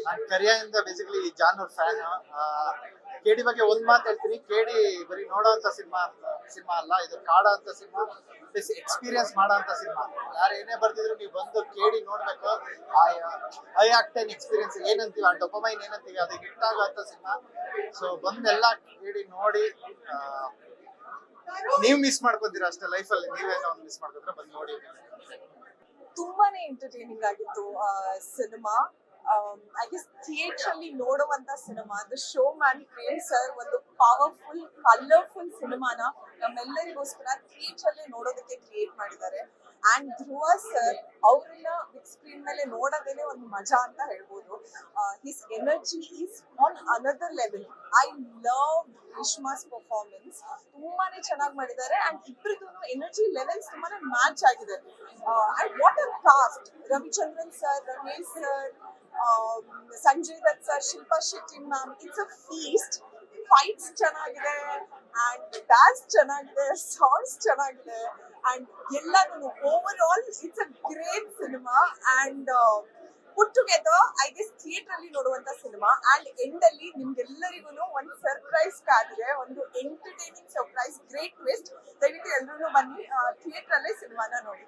ನಾನು ಕರಿಯಿಂದ basically ಜಾನೂರ್ fan. ಕೆಡಿ ಬಗ್ಗೆ ಒಂದ್ ಮಾತು ಹೇಳ್ತೀನಿ, ಕೆಡಿ ಬರೀ ನೋಡೋಂತ ಸಿನಿಮಾ ಅಲ್ಲ, ಇದು ಕಾಡೋಂತ ಸಿನಿಮಾ, ಎಕ್ಸ್ಪೀರಿಯನ್ಸ್ ಮಾಡೋಂತ ಸಿನಿಮಾ. ಯಾರು ಏನೇ ಬರ್ತಿದ್ರು ನೀವು ಬಂದು ಕೆಡಿ ನೋಡ್ಬೇಕು. ಹೈ ಆಕ್ಟೈನ್ ಎಕ್ಸ್ಪೀರಿಯನ್ಸ್ ಏನಂತೀವಿ, ಆ ಡೊಪಮೈನ್ ಏನಂತೀವಿ, ಅದು ಹಿಟ್ ಆಗೋಂತ ಸಿನಿಮಾ. ಸೊ ಬಂದೆಲ್ಲ ಕೆಡಿ ನೋಡಿ ನೀವ್ ಮಿಸ್ ಮಾಡ್ಕೊತೀರಾ ಅಷ್ಟೇ ಲೈಫಲ್ಲಿ. ನೀವೇನೋ ಒಂದು ಮಿಸ್ ಮಾಡ್ಕೊಂಡ್ರೆ ಬಂದು ನೋಡಿ. ತುಂಬಾನೇ ಎಂಟರ್ಟೈನಿಂಗ್ ಆಗಿತ್ತು ಸಿನಿಮಾ. ಐ ಗೆಸ್ ಥಿಯೇಟರ್ ಅಲ್ಲಿ ನೋಡುವಂತ cinema. The show man Prem sir ಒಂದು ಪವರ್ಫುಲ್ ಕಲರ್ಫುಲ್ ಸಿನಿಮಾನ ನಮ್ಮೆಲ್ಲರಿಗೋಸ್ಕರ ಥಿಯೇಟರ್ ಅಲ್ಲಿ ನೋಡೋದಕ್ಕೆ ಕ್ರಿಯೇಟ್ ಮಾಡಿದ್ದಾರೆ. ಅಂಡ್ ಧ್ರುವ ಸರ್ ಅವ್ರನ್ನ ಬಿಗ್ ಸ್ಕ್ರೀನ್ ಮೇಲೆ ನೋಡೋದೇನೆ ಒಂದು ಮಜಾ ಅಂತ ಹೇಳ್ಬೋದು. His energy is on another level. I love Reshma's performance. ತುಂಬಾನೇ ಚೆನ್ನಾಗಿ ಮಾಡಿದ್ದಾರೆ ಅಂಡ್ ಇಬ್ಬರಿಗೂ ಎನರ್ಜಿ ಲೆವೆಲ್ಸ್ ತುಂಬಾನೇ ಮ್ಯಾಚ್ ಆಗಿದೆ. And what a cast! Ravichandran sir, Ramesh sir, Sanjay Dutt sir, Shilpa Shetty ma'am, it's a feast. Fights ಚೆನ್ನಾಗಿದೆ ಅಂಡ್ ಡ್ಯಾನ್ಸ್ ಚೆನ್ನಾಗಿದೆ, ಸಾಂಗ್ಸ್ ಚೆನ್ನಾಗಿದೆ ಅಂಡ್ ಎಲ್ಲಾನು over all it's a great cinema. And put together I guess theatre ಅಲ್ಲಿ ನೋಡುವಂತ cinema. And end ಅಲ್ಲಿ ನಿಮ್ಗೆಲ್ಲರಿಗೂ ಒಂದು surprise ಕಾದಿದೆ, ಒಂದು ಎಂಟರ್ಟೈನಿಂಗ್ ಸರ್ಪ್ರೈಸ್, ಗ್ರೇಟ್ ಟ್ವಿಸ್ಟ್. ದಯವಿಟ್ಟು ಎಲ್ಲರೂ ಬನ್ನಿ ಥಿಯೇಟರ್ ಅಲ್ಲೇ ಸಿನಿಮಾನ ನೋಡಿ.